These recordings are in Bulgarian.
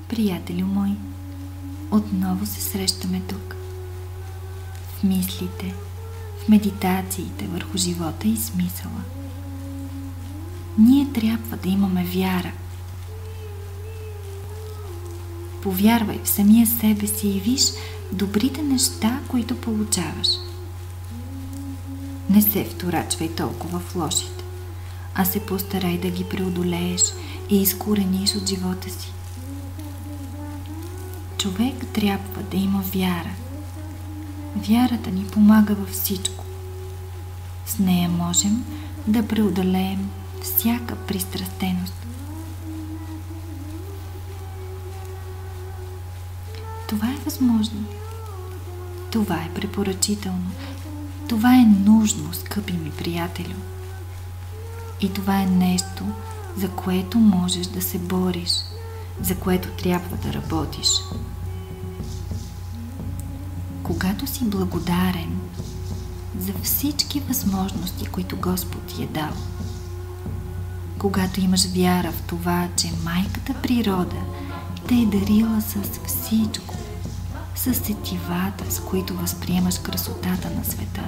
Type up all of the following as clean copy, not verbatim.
Приятелю мой, отново се срещаме тук. В мислите, в медитациите върху живота и смисъла. Ние трябва да имаме вяра. Повярвай в самия себе си и виж добрите неща, които получаваш. Не се вторачвай толкова в лошите, а се постарай да ги преодолееш и изкорениш от живота си. Човек трябва да има вяра. Вярата ни помага във всичко. С нея можем да преодолеем всяка пристрастеност. Това е възможно. Това е препоръчително. Това е нужно, скъпи ми приятелю. И това е нещо, за което можеш да се бориш, за което трябва да работиш. Когато си благодарен за всички възможности, които Господ ти е дал, когато имаш вяра в това, че майката природа те е дарила с всичко, с сетивата, с които възприемаш красотата на света,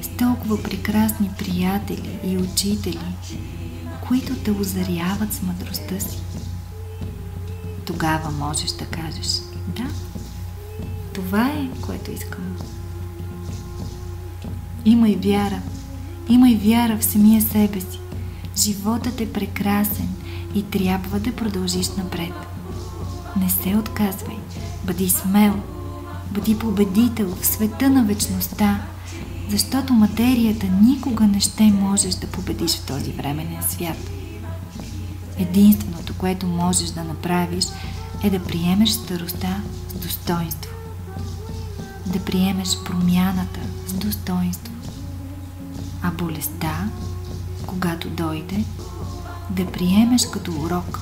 с толкова прекрасни приятели и учители, които те озаряват с мъдростта си, тогава можеш да кажеш: да, това е, което искам. Имай вяра. Имай вяра в самия себе си. Животът е прекрасен и трябва да продължиш напред. Не се отказвай. Бъди смел. Бъди победител в света на вечността, защото материята никога не ще можеш да победиш в този временен свят. Единственото, което можеш да направиш, е да приемеш старостта с достоинство. Да приемеш промяната с достоинство. А болестта, когато дойде, да приемеш като урок,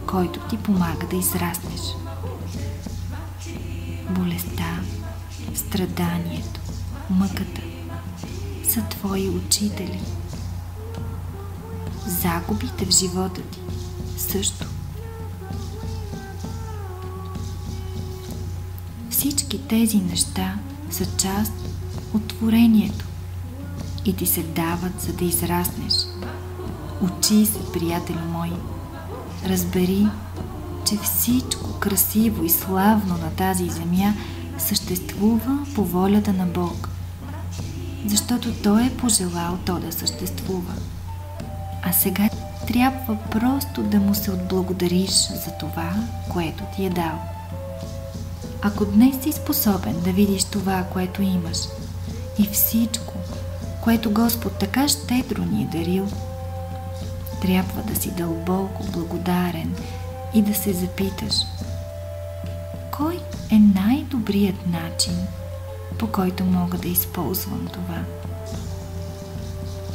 който ти помага да израснеш. Болестта, страданието, мъката са твои учители. Загубите в живота ти също. Всички тези неща са част от творението и ти се дават, за да израснеш. Учи се, приятелю мой. Разбери, че всичко красиво и славно на тази земя съществува по волята на Бог, защото Той е пожелал то да съществува. А сега трябва просто да му се отблагодариш за това, което ти е дал. Ако днес си способен да видиш това, което имаш, и всичко, което Господ така щедро ни е дарил, трябва да си дълбоко благодарен и да се запиташ: кой е най-добрият начин, по който мога да използвам това?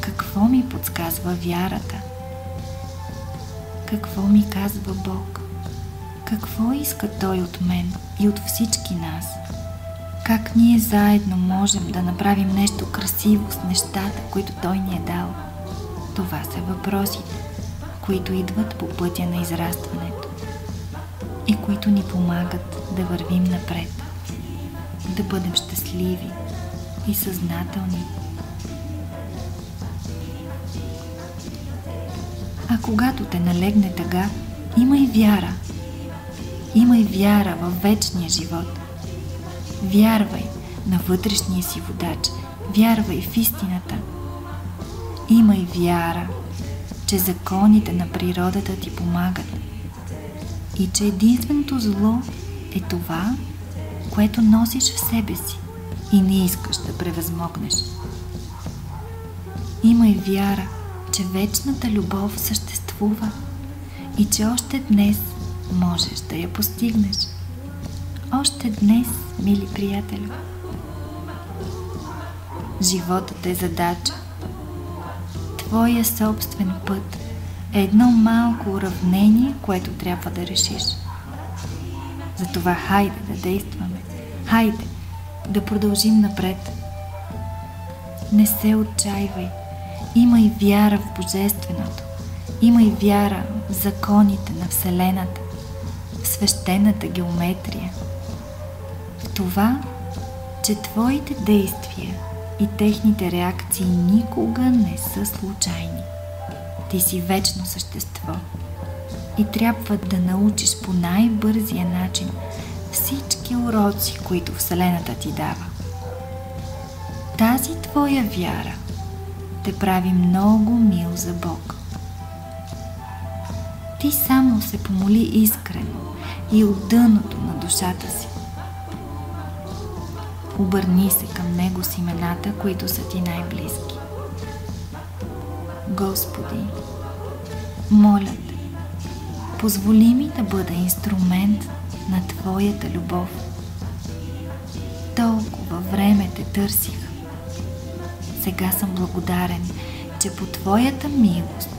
Какво ми подсказва вярата? Какво ми казва Бог? Какво иска Той от мен и от всички нас? Как ние заедно можем да направим нещо красиво с нещата, които Той ни е дал? Това са въпросите, които идват по пътя на израстването и които ни помагат да вървим напред, да бъдем щастливи и съзнателни. А когато те налегне тъга, имай вяра. Имай вяра във вечния живот. Вярвай на вътрешния си водач. Вярвай в истината. Имай вяра, че законите на природата ти помагат и че единственото зло е това, което носиш в себе си и не искаш да превъзмогнеш. Имай вяра, че вечната любов съществува и че още днес можеш да я постигнеш. Още днес, мили приятели. Животът е задача. Твоя собствен път е едно малко уравнение, което трябва да решиш. Затова хайде да действаме. Хайде да продължим напред. Не се отчайвай. Имай вяра в Божественото. Имай вяра в законите на Вселената, в свещената геометрия, в това, че твоите действия и техните реакции никога не са случайни. Ти си вечно същество и трябва да научиш по най-бързия начин всички уроци, които Вселената ти дава. Тази твоя вяра те прави много мил за Бог. Ти само се помоли искрено и от дъното на душата си. Обърни се към Него с имената, които са ти най-близки. Господи, моля те, позволи ми да бъда инструмент на Твоята любов. Толкова време те търсих. Сега съм благодарен, че по Твоята милост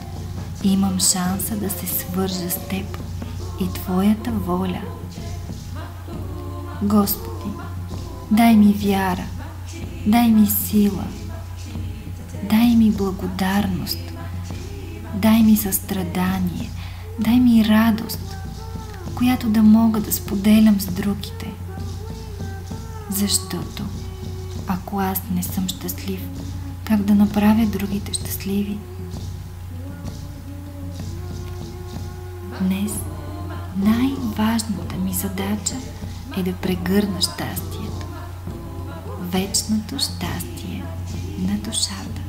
имам шанса да се свържа с Теб и Твоята воля. Господи, дай ми вяра, дай ми сила, дай ми благодарност, дай ми състрадание, дай ми радост, която да мога да споделям с другите. Защото ако аз не съм щастлив, как да направя другите щастливи? Днес най-важната ми задача е да прегърна щастието, вечното щастие на душата.